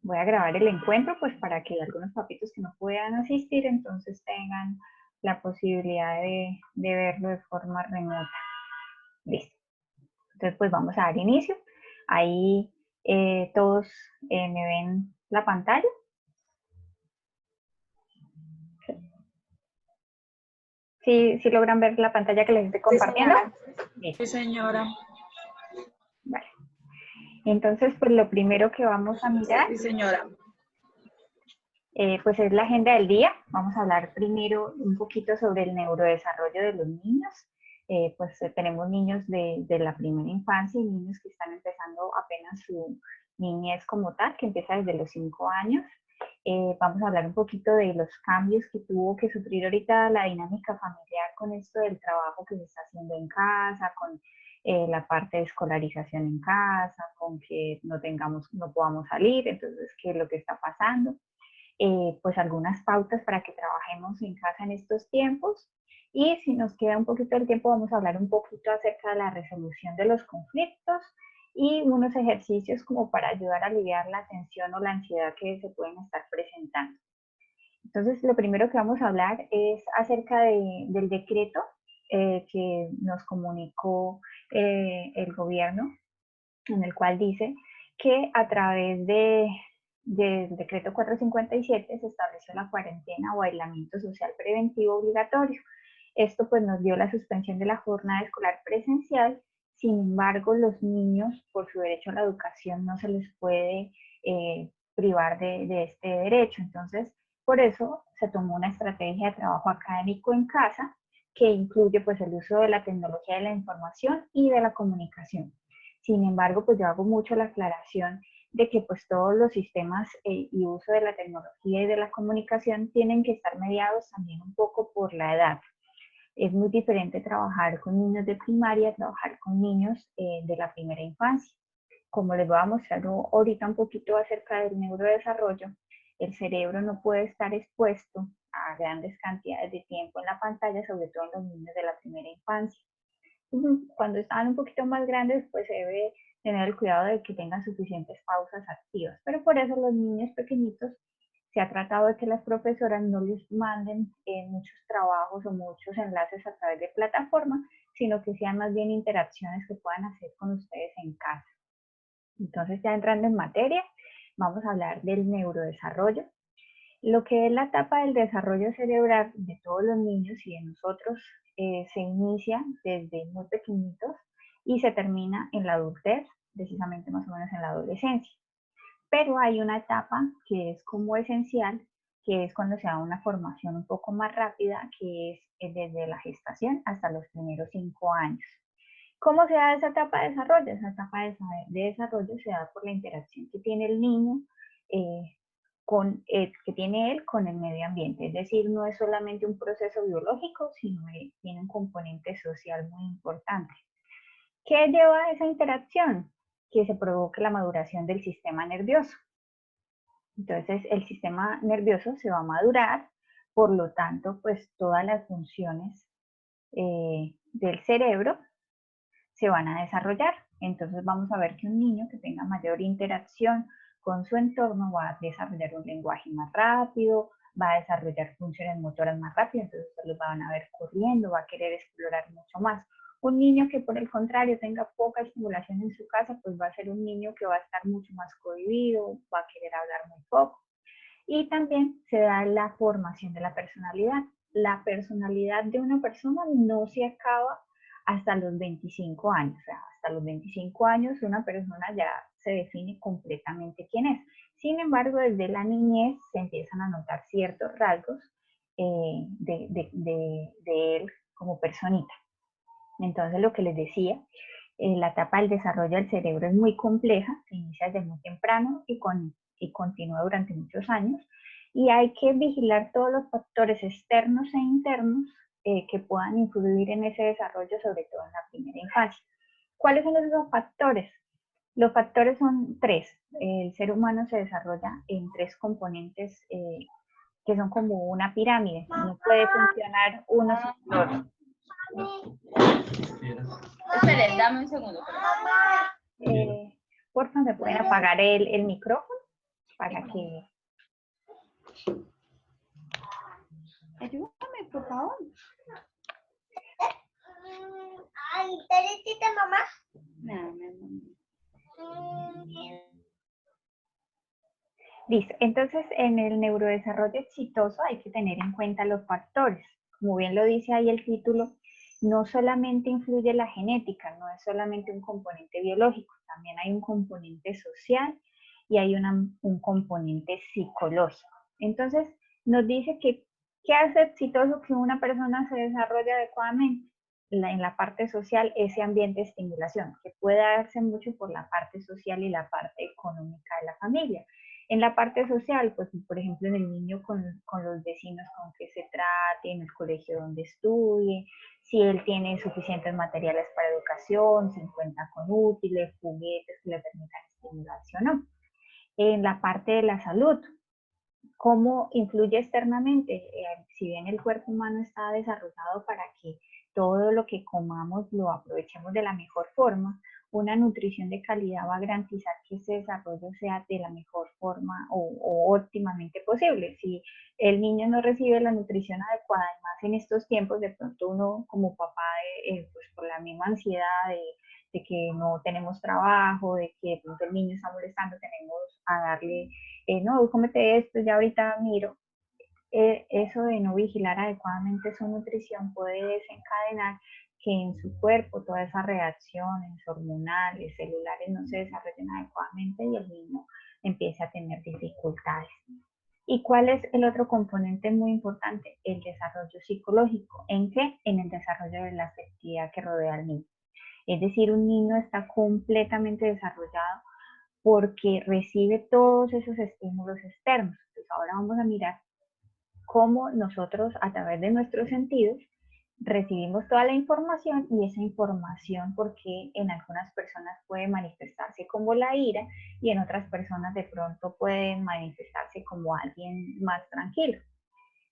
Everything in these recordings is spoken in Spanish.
voy a grabar el encuentro, pues para que algunos papitos que no puedan asistir, entonces tengan la posibilidad de verlo de forma remota. Listo. Entonces, pues vamos a dar inicio. Ahí todos me ven la pantalla. ¿Sí logran ver la pantalla que les estoy compartiendo? Sí, señora. Vale. Entonces, pues lo primero que vamos a mirar, Sí, señora. pues es la agenda del día. Vamos a hablar primero un poquito sobre el neurodesarrollo de los niños. Tenemos niños de la primera infancia y niños que están empezando apenas su niñez como tal, que empieza desde los 5 años. Vamos a hablar un poquito de los cambios que tuvo que sufrir ahorita la dinámica familiar con esto del trabajo que se está haciendo en casa, con la parte de escolarización en casa, con que no podamos salir, entonces, ¿qué es lo que está pasando? Pues algunas pautas para que trabajemos en casa en estos tiempos. Y si nos queda un poquito del tiempo, vamos a hablar un poquito acerca de la resolución de los conflictos y unos ejercicios como para ayudar a aliviar la tensión o la ansiedad que se pueden estar presentando. Entonces, lo primero que vamos a hablar es acerca del decreto que nos comunicó el gobierno, en el cual dice que a través del decreto 457 se estableció la cuarentena o aislamiento social preventivo obligatorio. Esto pues nos dio la suspensión de la jornada escolar presencial. Sin embargo, los niños, por su derecho a la educación, no se les puede privar de este derecho. Entonces, por eso se tomó una estrategia de trabajo académico en casa que incluye pues el uso de la tecnología de la información y de la comunicación. Sin embargo, pues yo hago mucho la aclaración de que pues todos los sistemas y uso de la tecnología y de la comunicación tienen que estar mediados también un poco por la edad. Es muy diferente trabajar con niños de primaria, trabajar con niños de la primera infancia. Como les voy a mostrar ahorita un poquito acerca del neurodesarrollo, el cerebro no puede estar expuesto a grandes cantidades de tiempo en la pantalla, sobre todo en los niños de la primera infancia. Cuando están un poquito más grandes, pues se debe tener el cuidado de que tengan suficientes pausas activas. Pero por eso los niños pequeñitos se ha tratado de que las profesoras no les manden muchos trabajos o muchos enlaces a través de plataforma, sino que sean más bien interacciones que puedan hacer con ustedes en casa. Entonces, ya entrando en materia, vamos a hablar del neurodesarrollo. Lo que es la etapa del desarrollo cerebral de todos los niños y de nosotros se inicia desde muy pequeñitos y se termina en la adultez, precisamente más o menos en la adolescencia. Pero hay una etapa que es como esencial, que es cuando se da una formación un poco más rápida, que es desde la gestación hasta los primeros 5 años. ¿Cómo se da esa etapa de desarrollo? Esa etapa de desarrollo se da por la interacción que tiene el niño que tiene él con el medio ambiente. Es decir, no es solamente un proceso biológico, sino que tiene un componente social muy importante. ¿Qué lleva a esa interacción? Que se provoque la maduración del sistema nervioso. Entonces, el sistema nervioso se va a madurar, por lo tanto, pues todas las funciones del cerebro se van a desarrollar. Entonces vamos a ver que un niño que tenga mayor interacción con su entorno va a desarrollar un lenguaje más rápido, va a desarrollar funciones motoras más rápido, entonces los van a ver corriendo, va a querer explorar mucho más. Un niño que por el contrario tenga poca estimulación en su casa, pues va a ser un niño que va a estar mucho más cohibido, va a querer hablar muy poco. Y también se da la formación de la personalidad. La personalidad de una persona no se acaba hasta los 25 años. O sea, hasta los 25 años una persona ya se define completamente quién es. Sin embargo, desde la niñez se empiezan a notar ciertos rasgos de él como personita. Entonces, lo que les decía, la etapa del desarrollo del cerebro es muy compleja, se inicia desde muy temprano y continúa durante muchos años. Y hay que vigilar todos los factores externos e internos que puedan influir en ese desarrollo, sobre todo en la primera infancia. ¿Cuáles son esos factores? Los factores son 3. El ser humano se desarrolla en 3 componentes que son como una pirámide. No puede funcionar uno sin el otro. Espere, dame un segundo. Por favor, ¿me pueden apagar el micrófono para que... Ayúdame, por favor. Ay, ¿te mamá? No, mi amor. Listo, entonces en el neurodesarrollo exitoso hay que tener en cuenta los factores. Como bien lo dice ahí el título, no solamente influye la genética, no es solamente un componente biológico, también hay un componente social y hay un componente psicológico. Entonces nos dice que ¿qué hace exitoso que una persona se desarrolle adecuadamente? En la parte social, ese ambiente de estimulación, que puede darse mucho por la parte social y la parte económica de la familia. En la parte social, pues por ejemplo en el niño con los vecinos con que se trate, en el colegio donde estudie, si él tiene suficientes materiales para educación, se encuentra con útiles, juguetes que le permitan estimularse o no. En la parte de la salud, ¿cómo influye externamente? Si bien el cuerpo humano está desarrollado para que todo lo que comamos lo aprovechemos de la mejor forma, una nutrición de calidad va a garantizar que ese desarrollo sea de la mejor forma o óptimamente posible. Si el niño no recibe la nutrición adecuada, más en estos tiempos, de pronto uno como papá, pues por la misma ansiedad de que no tenemos trabajo, de que de pronto el niño está molestando, tenemos a darle, no, cómete esto, ya ahorita miro. Eso de no vigilar adecuadamente su nutrición puede desencadenar que en su cuerpo todas esas reacciones hormonales, celulares no se desarrollen adecuadamente y el niño empiece a tener dificultades. ¿Y cuál es el otro componente muy importante? El desarrollo psicológico. ¿En qué? En el desarrollo de la afectividad que rodea al niño. Es decir, un niño está completamente desarrollado porque recibe todos esos estímulos externos. Entonces ahora vamos a mirar cómo nosotros a través de nuestros sentidos recibimos toda la información y esa información porque en algunas personas puede manifestarse como la ira y en otras personas de pronto puede manifestarse como alguien más tranquilo.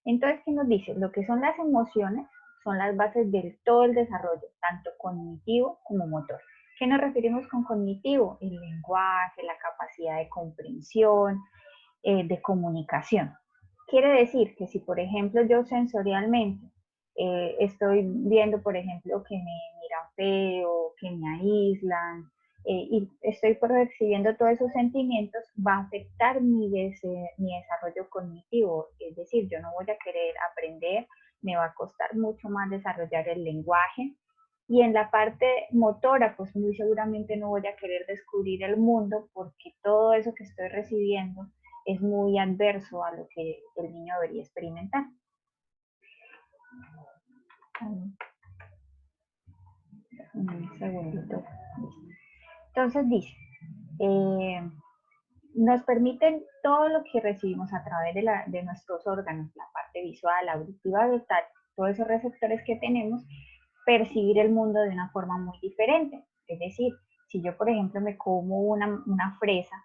Entonces, ¿qué nos dice? Lo que son las emociones son las bases de todo el desarrollo, tanto cognitivo como motor. ¿Qué nos referimos con cognitivo? El lenguaje, la capacidad de comprensión, de comunicación. Quiere decir que si, por ejemplo, yo sensorialmente estoy viendo, por ejemplo, que me miran feo, que me aíslan, y estoy percibiendo todos esos sentimientos, va a afectar mi desarrollo cognitivo. Es decir, yo no voy a querer aprender, me va a costar mucho más desarrollar el lenguaje. Y en la parte motora, pues muy seguramente no voy a querer descubrir el mundo porque todo eso que estoy recibiendo es muy adverso a lo que el niño debería experimentar. Un segundito. Entonces dice, nos permiten todo lo que recibimos a través de nuestros órganos, la parte visual, auditiva, tal, todos esos receptores que tenemos, percibir el mundo de una forma muy diferente. Es decir, si yo, por ejemplo, me como una fresa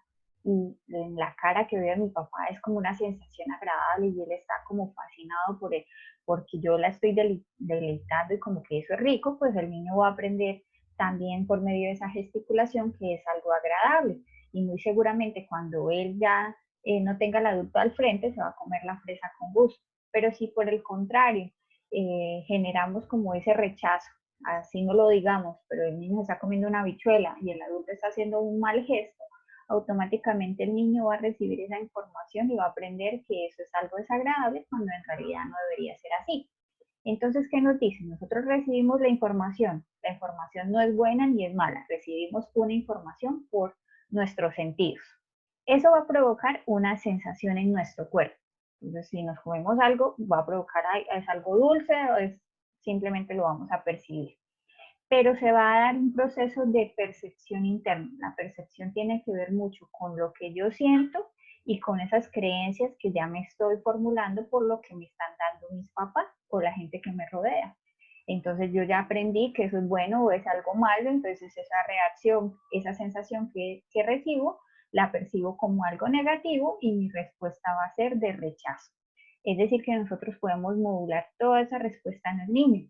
y en la cara que veo de mi papá es como una sensación agradable y él está como fascinado por él, porque yo la estoy deleitando y como que eso es rico, pues el niño va a aprender también por medio de esa gesticulación que es algo agradable. Y muy seguramente cuando él ya no tenga el adulto al frente, se va a comer la fresa con gusto. Pero si por el contrario generamos como ese rechazo, así no lo digamos, pero el niño está comiendo una habichuela y el adulto está haciendo un mal gesto, automáticamente el niño va a recibir esa información y va a aprender que eso es algo desagradable cuando en realidad no debería ser así. Entonces, ¿qué nos dicen? Nosotros recibimos la información no es buena ni es mala, recibimos una información por nuestros sentidos. Eso va a provocar una sensación en nuestro cuerpo. Entonces, si nos comemos algo, va a provocar, es algo dulce o es, simplemente lo vamos a percibir. Pero se va a dar un proceso de percepción interna. La percepción tiene que ver mucho con lo que yo siento y con esas creencias que ya me estoy formulando por lo que me están dando mis papás o la gente que me rodea. Entonces yo ya aprendí que eso es bueno o es algo malo, entonces esa reacción, esa sensación que recibo, la percibo como algo negativo y mi respuesta va a ser de rechazo. Es decir, que nosotros podemos modular toda esa respuesta en el niño.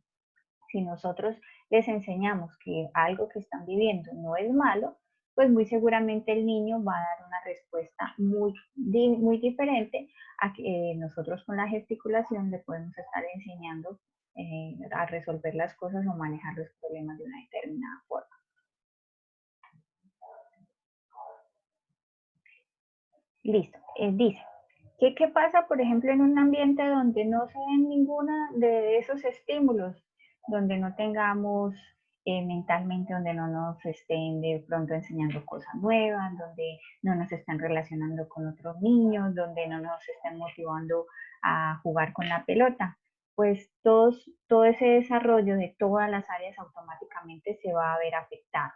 Si nosotros les enseñamos que algo que están viviendo no es malo, pues muy seguramente el niño va a dar una respuesta muy diferente a que nosotros con la gesticulación le podemos estar enseñando a resolver las cosas o manejar los problemas de una determinada forma. Listo, dice, ¿qué pasa, por ejemplo, en un ambiente donde no se den ninguno de esos estímulos, donde no tengamos mentalmente, donde no nos estén de pronto enseñando cosas nuevas, donde no nos estén relacionando con otros niños, donde no nos estén motivando a jugar con la pelota? Pues todo ese desarrollo de todas las áreas automáticamente se va a ver afectado.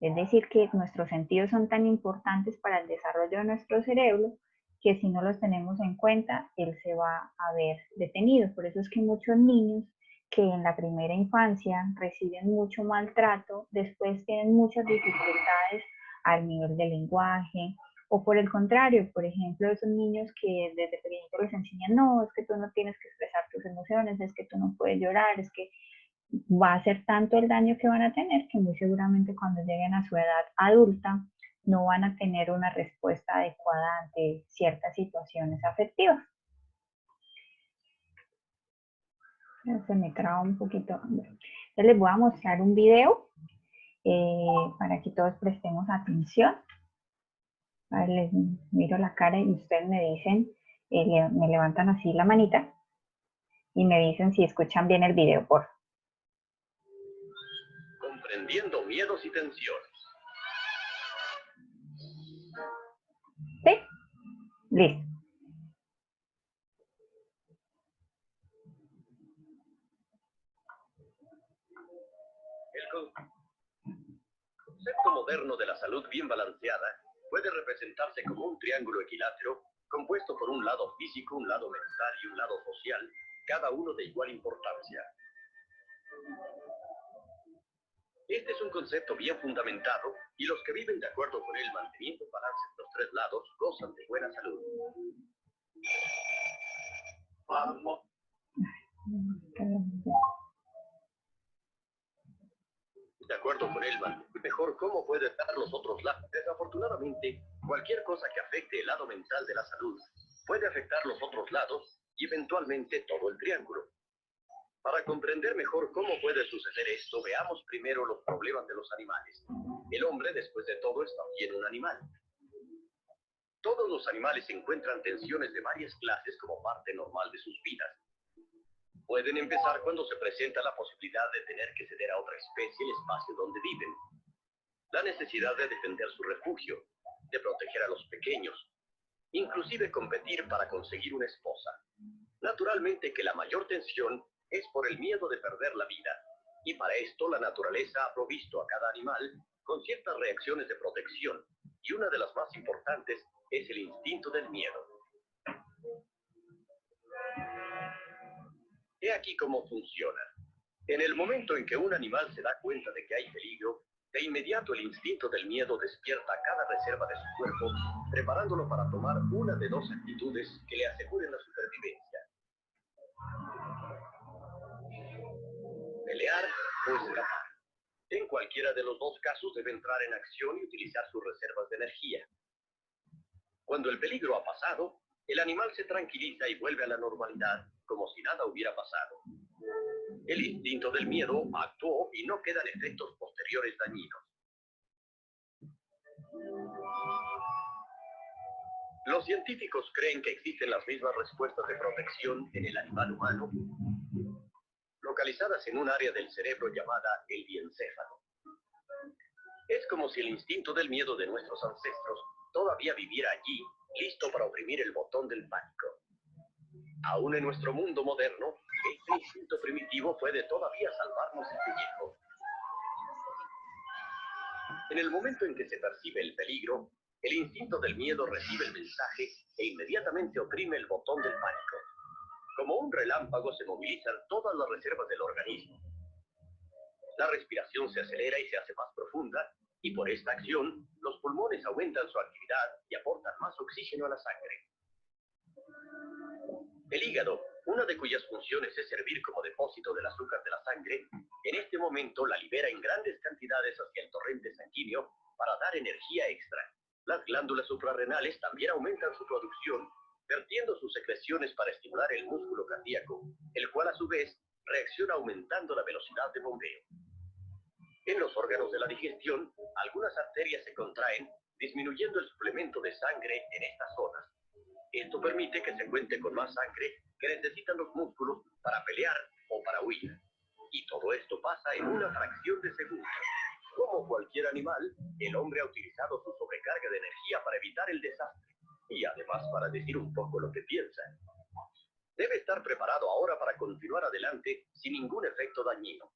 Es decir, que nuestros sentidos son tan importantes para el desarrollo de nuestro cerebro que si no los tenemos en cuenta, él se va a ver detenido. Por eso es que muchos niños que en la primera infancia reciben mucho maltrato, después tienen muchas dificultades al nivel del lenguaje, o por el contrario, por ejemplo, esos niños que desde pequeñitos les enseñan, no, es que tú no tienes que expresar tus emociones, es que tú no puedes llorar, es que va a ser tanto el daño que van a tener que muy seguramente cuando lleguen a su edad adulta no van a tener una respuesta adecuada ante ciertas situaciones afectivas. Se me traba un poquito. Entonces les voy a mostrar un video para que todos prestemos atención. A ver, les miro la cara y ustedes me dicen, me levantan así la manita y me dicen si escuchan bien el video, por favor. Comprendiendo miedos y tensiones. ¿Sí? Listo. El concepto moderno de la salud bien balanceada puede representarse como un triángulo equilátero compuesto por un lado físico, un lado mental y un lado social, cada uno de igual importancia. Este es un concepto bien fundamentado y los que viven de acuerdo con él manteniendo balance en los tres lados gozan de buena salud. Vamos. De acuerdo con él, mejor cómo puede estar los otros lados. Desafortunadamente, cualquier cosa que afecte el lado mental de la salud puede afectar los otros lados y eventualmente todo el triángulo. Para comprender mejor cómo puede suceder esto, veamos primero los problemas de los animales. El hombre, después de todo, es también un animal. Todos los animales encuentran tensiones de varias clases como parte normal de sus vidas. Pueden empezar cuando se presenta la posibilidad de tener que ceder a otra especie el espacio donde viven. La necesidad de defender su refugio, de proteger a los pequeños, inclusive competir para conseguir una esposa. Naturalmente que la mayor tensión es por el miedo de perder la vida, y para esto la naturaleza ha provisto a cada animal con ciertas reacciones de protección, y una de las más importantes es el instinto del miedo. He aquí cómo funciona. En el momento en que un animal se da cuenta de que hay peligro, de inmediato el instinto del miedo despierta cada reserva de su cuerpo, preparándolo para tomar una de dos actitudes que le aseguren la supervivencia. Pelear o escapar. En cualquiera de los dos casos debe entrar en acción y utilizar sus reservas de energía. Cuando el peligro ha pasado, el animal se tranquiliza y vuelve a la normalidad, como si nada hubiera pasado. El instinto del miedo actuó y no quedan efectos posteriores dañinos. Los científicos creen que existen las mismas respuestas de protección en el animal humano, localizadas en un área del cerebro llamada el diencéfalo. Es como si el instinto del miedo de nuestros ancestros todavía viviera allí, listo para oprimir el botón del pánico. Aún en nuestro mundo moderno, este instinto primitivo puede todavía salvarnos el pellejo. En el momento en que se percibe el peligro, el instinto del miedo recibe el mensaje e inmediatamente oprime el botón del pánico. Como un relámpago se movilizan todas las reservas del organismo. La respiración se acelera y se hace más profunda, y por esta acción, los pulmones aumentan su actividad y aportan más oxígeno a la sangre. El hígado, una de cuyas funciones es servir como depósito del azúcar de la sangre, en este momento la libera en grandes cantidades hacia el torrente sanguíneo para dar energía extra. Las glándulas suprarrenales también aumentan su producción, vertiendo sus secreciones para estimular el músculo cardíaco, el cual a su vez reacciona aumentando la velocidad de bombeo. En los órganos de la digestión, algunas arterias se contraen, disminuyendo el suplemento de sangre en estas zonas. Esto permite que se cuente con más sangre que necesitan los músculos para pelear o para huir. Y todo esto pasa en una fracción de segundo. Como cualquier animal, el hombre ha utilizado su sobrecarga de energía para evitar el desastre y además para decir un poco lo que piensa. Debe estar preparado ahora para continuar adelante sin ningún efecto dañino.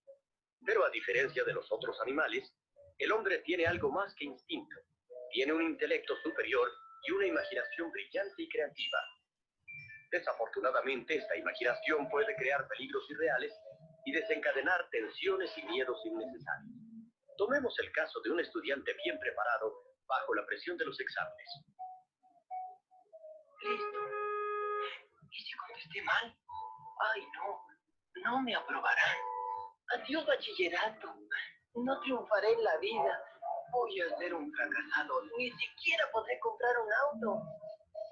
Pero a diferencia de los otros animales, el hombre tiene algo más que instinto. Tiene un intelecto superior y una imaginación brillante y creativa. Desafortunadamente, esta imaginación puede crear peligros irreales y desencadenar tensiones y miedos innecesarios. Tomemos el caso de un estudiante bien preparado bajo la presión de los exámenes. Listo. ¿Y si contesté mal? Ay, no me aprobarán. Adiós, bachillerato. No triunfaré en la vida. Voy a ser un fracasado. Ni siquiera podré comprar un auto.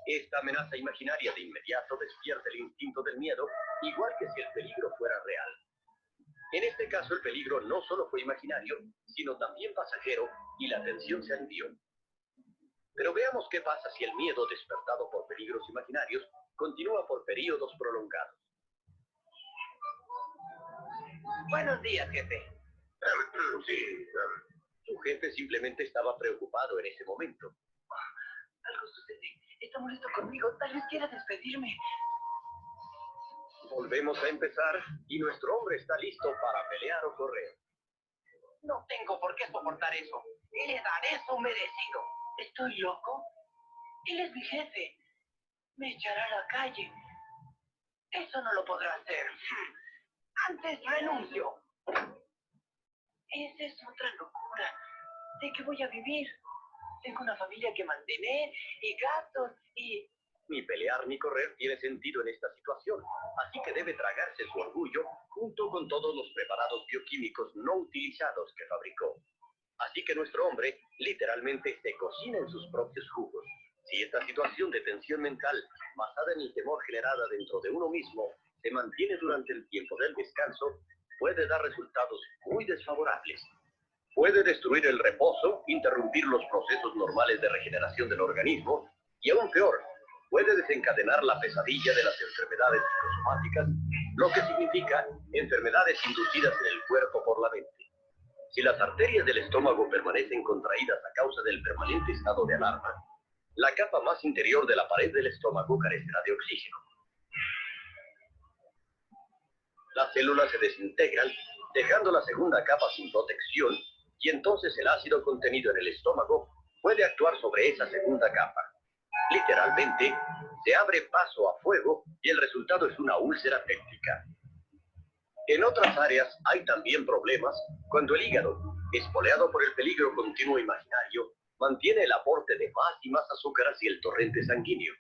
Esta amenaza imaginaria de inmediato despierta el instinto del miedo, igual que si el peligro fuera real. En este caso, el peligro no solo fue imaginario, sino también pasajero, y la tensión se alivió. Pero veamos qué pasa si el miedo despertado por peligros imaginarios continúa por períodos prolongados. Buenos días, jefe. Sí, su jefe simplemente estaba preocupado en ese momento. Algo sucede. Está molesto conmigo. Tal vez quiera despedirme. Volvemos a empezar y nuestro hombre está listo para pelear o correr. No tengo por qué soportar eso. Le daré su merecido. ¿Estoy loco? Él es mi jefe. Me echará a la calle. Eso no lo podrá hacer. Antes renuncio. Esa es otra locura. ¿De qué voy a vivir? Tengo una familia que mantener y gastos y... Ni pelear ni correr tiene sentido en esta situación, así que debe tragarse su orgullo junto con todos los preparados bioquímicos no utilizados que fabricó. Así que nuestro hombre literalmente se cocina en sus propios jugos. Si esta situación de tensión mental, basada en el temor generada dentro de uno mismo, se mantiene durante el tiempo del descanso, puede dar resultados muy desfavorables. Puede destruir el reposo, interrumpir los procesos normales de regeneración del organismo y, aún peor, puede desencadenar la pesadilla de las enfermedades psicosomáticas, lo que significa enfermedades inducidas en el cuerpo por la mente. Si las arterias del estómago permanecen contraídas a causa del permanente estado de alarma, la capa más interior de la pared del estómago carecerá de oxígeno. Las células se desintegran, dejando la segunda capa sin protección, y entonces el ácido contenido en el estómago puede actuar sobre esa segunda capa. Literalmente, se abre paso a fuego y el resultado es una úlcera péptica. En otras áreas hay también problemas cuando el hígado, espoleado por el peligro continuo imaginario, mantiene el aporte de más y más azúcar hacia el torrente sanguíneo.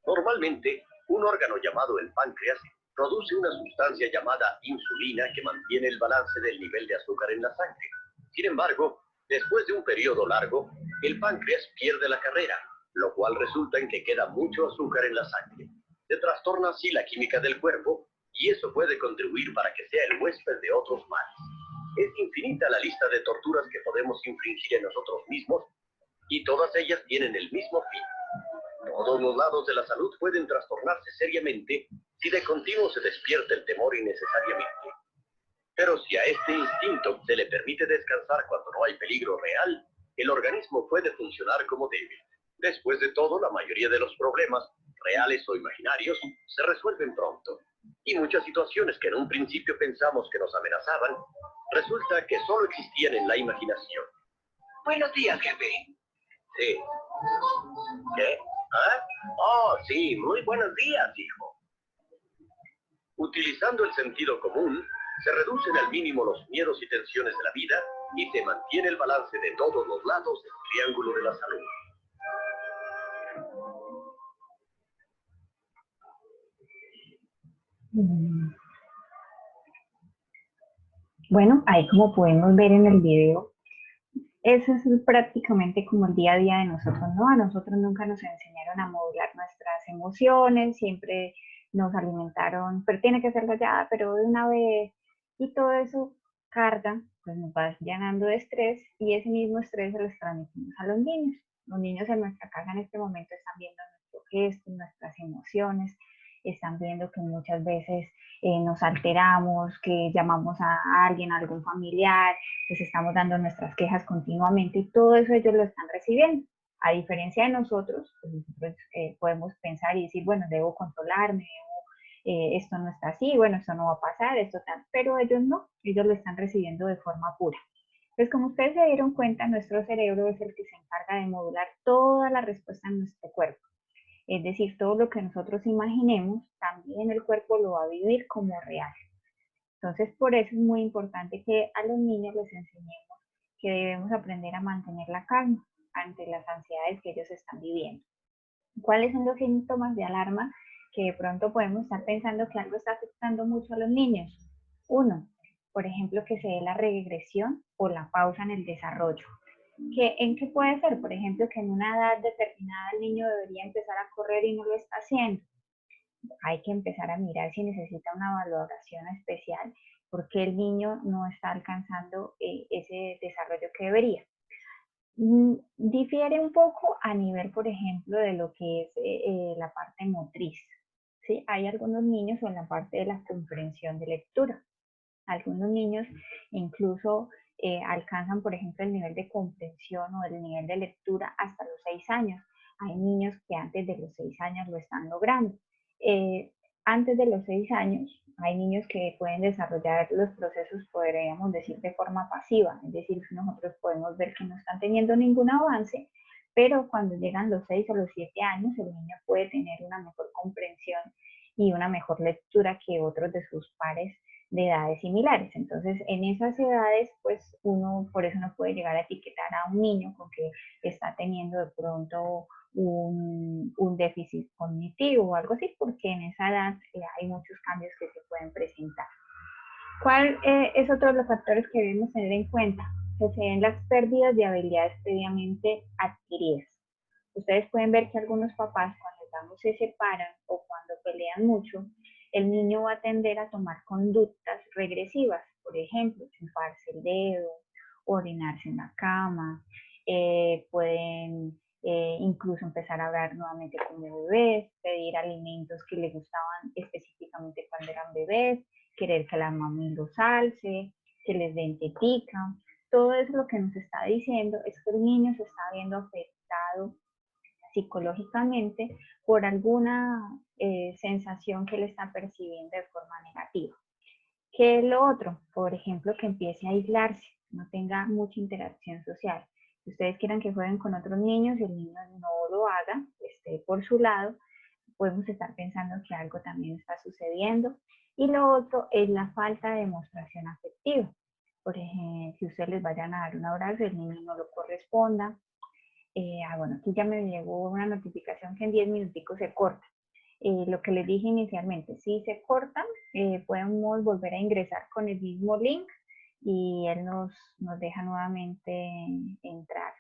Normalmente, un órgano llamado el páncreas produce una sustancia llamada insulina que mantiene el balance del nivel de azúcar en la sangre. Sin embargo, después de un periodo largo, el páncreas pierde la carrera, lo cual resulta en que queda mucho azúcar en la sangre. Se trastorna así la química del cuerpo y eso puede contribuir para que sea el huésped de otros males. Es infinita la lista de torturas que podemos infringir en nosotros mismos y todas ellas tienen el mismo fin. Todos los lados de la salud pueden trastornarse seriamente si de continuo se despierta el temor innecesariamente. Pero si a este instinto se le permite descansar cuando no hay peligro real, el organismo puede funcionar como debe. Después de todo, la mayoría de los problemas, reales o imaginarios, se resuelven pronto. Y muchas situaciones que en un principio pensamos que nos amenazaban, resulta que solo existían en la imaginación. Buenos días, jefe. Sí. ¿Qué? ¿Ah? Oh, sí, muy buenos días, hijo. Utilizando el sentido común, se reducen al mínimo los miedos y tensiones de la vida y se mantiene el balance de todos los lados del triángulo de la salud. Bueno, ahí como podemos ver en el video, Eso es prácticamente como el día a día de nosotros, ¿no? A nosotros nunca nos enseñaron a modular nuestras emociones, siempre nos alimentaron, pero tiene que ser ya, pero de una vez, y todo eso carga, pues nos va llenando de estrés, y ese mismo estrés se lo transmitimos a los niños. Los niños en nuestra casa en este momento están viendo nuestros gestos, nuestras emociones, están viendo que muchas veces nos alteramos, que llamamos a alguien, a algún familiar, les estamos dando nuestras quejas continuamente y todo eso ellos lo están recibiendo. A diferencia de nosotros, pues nosotros podemos pensar y decir, bueno, debo controlarme, esto no está así, bueno, esto no va a pasar, esto tal, pero ellos no, ellos lo están recibiendo de forma pura. Entonces, como ustedes se dieron cuenta, nuestro cerebro es el que se encarga de modular toda la respuesta en nuestro cuerpo. Es decir, todo lo que nosotros imaginemos, también el cuerpo lo va a vivir como real. Entonces, por eso es muy importante que a los niños les enseñemos que debemos aprender a mantener la calma ante las ansiedades que ellos están viviendo. ¿Cuáles son los síntomas de alarma que de pronto podemos estar pensando que algo está afectando mucho a los niños? Uno, por ejemplo, que se dé la regresión o la pausa en el desarrollo. ¿En qué puede ser? Por ejemplo, que en una edad determinada el niño debería empezar a correr y no lo está haciendo. Hay que empezar a mirar si necesita una valoración especial porque el niño no está alcanzando ese desarrollo que debería. Difiere un poco a nivel, por ejemplo, de lo que es la parte motriz. ¿Sí? Hay algunos niños o en la parte de la comprensión de lectura. Algunos niños incluso alcanzan, por ejemplo, el nivel de comprensión o el nivel de lectura hasta los 6 años. Hay niños que antes de los 6 años lo están logrando. Eh, Antes de los 6 años, hay niños que pueden desarrollar los procesos, podríamos decir, de forma pasiva, es decir, nosotros podemos ver que no están teniendo ningún avance, pero cuando llegan los 6 o los 7 años, el niño puede tener una mejor comprensión y una mejor lectura que otros de sus pares de edades similares. Entonces, en esas edades, pues uno por eso no puede llegar a etiquetar a un niño con que está teniendo de pronto un déficit cognitivo o algo así, porque en esa edad hay muchos cambios que se pueden presentar. ¿Cuál es otro de los factores que debemos tener en cuenta? Que se den las pérdidas de habilidades previamente adquiridas. Ustedes pueden ver que algunos papás cuando digamos se separan o cuando pelean mucho, el niño va a tender a tomar conductas regresivas, por ejemplo, chuparse el dedo, orinarse en la cama, pueden incluso empezar a hablar nuevamente como bebés, pedir alimentos que les gustaban específicamente cuando eran bebés, querer que la mami los alce, que les den tetica. Todo eso lo que nos está diciendo es que el niño se está viendo afectado psicológicamente por alguna sensación que le está percibiendo de forma negativa. ¿Qué es lo otro? Por ejemplo, que empiece a aislarse, no tenga mucha interacción social. Si ustedes quieran que jueguen con otros niños y el niño no lo haga, esté por su lado, podemos estar pensando que algo también está sucediendo. Y lo otro es la falta de demostración afectiva. Por ejemplo, si ustedes les vayan a dar un abrazo, el niño no lo corresponda. Bueno, aquí ya me llegó una notificación que en 10 minuticos se corta. Lo que les dije inicialmente, si se corta, podemos volver a ingresar con el mismo link y él nos deja nuevamente entrar.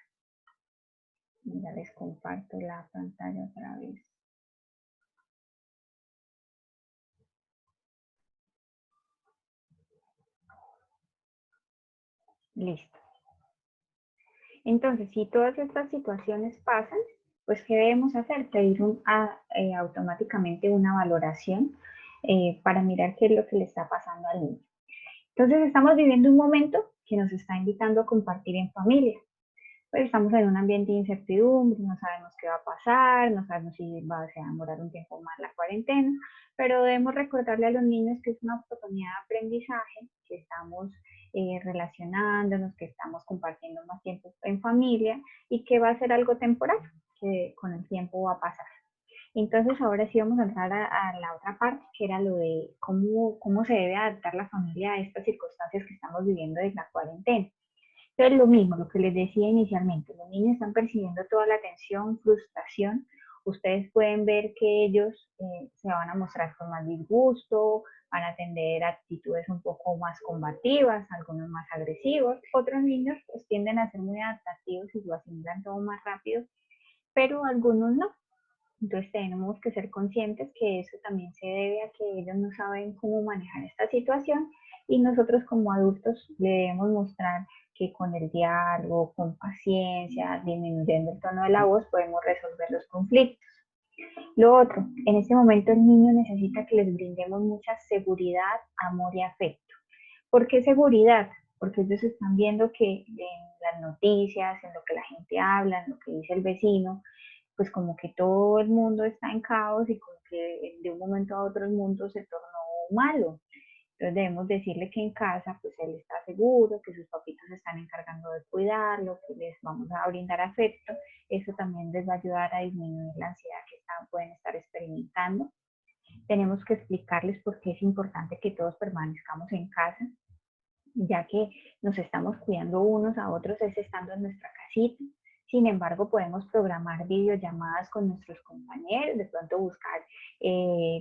Ya les comparto la pantalla otra vez. Listo. Entonces, si todas estas situaciones pasan, pues ¿qué debemos hacer? Pedir automáticamente una valoración para mirar qué es lo que le está pasando al niño. Entonces, estamos viviendo un momento que nos está invitando a compartir en familia. Pues estamos en un ambiente de incertidumbre, no sabemos qué va a pasar, no sabemos si va a demorar un tiempo más la cuarentena, pero debemos recordarle a los niños que es una oportunidad de aprendizaje, que estamos relacionándonos, que estamos compartiendo más tiempo en familia y que va a ser algo temporal, que con el tiempo va a pasar. Entonces ahora sí vamos a entrar a la otra parte, que era lo de cómo se debe adaptar la familia a estas circunstancias que estamos viviendo desde la cuarentena. Entonces lo mismo, lo que les decía inicialmente, los niños están percibiendo toda la tensión, frustración ustedes pueden ver que ellos se van a mostrar con más disgusto, van a tener actitudes un poco más combativas, algunos más agresivos. Otros niños pues tienden a ser muy adaptativos y lo asimilan todo más rápido, pero algunos no. Entonces tenemos que ser conscientes que eso también se debe a que ellos no saben cómo manejar esta situación y nosotros como adultos le debemos mostrar que con el diálogo, con paciencia, disminuyendo el tono de la voz, podemos resolver los conflictos. Lo otro, en este momento el niño necesita que les brindemos mucha seguridad, amor y afecto. ¿Por qué seguridad? Porque ellos están viendo que en las noticias, en lo que la gente habla, en lo que dice el vecino, pues como que todo el mundo está en caos y como que de un momento a otro el mundo se tornó malo. Entonces debemos decirle que en casa pues él está seguro, que sus papitos se están encargando de cuidarlo, que les vamos a brindar afecto. Eso también les va a ayudar a disminuir la ansiedad que pueden estar experimentando. Tenemos que explicarles por qué es importante que todos permanezcamos en casa, ya que nos estamos cuidando unos a otros es estando en nuestra casita. Sin embargo, podemos programar videollamadas con nuestros compañeros, de pronto buscar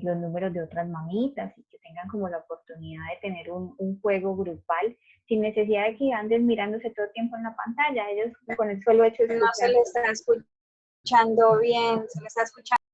los números de otras mamitas y que tengan como la oportunidad de tener un juego grupal sin necesidad de que anden mirándose todo el tiempo en la pantalla. Ellos con el solo hecho de No se le está escuchando bien, se le está escuchando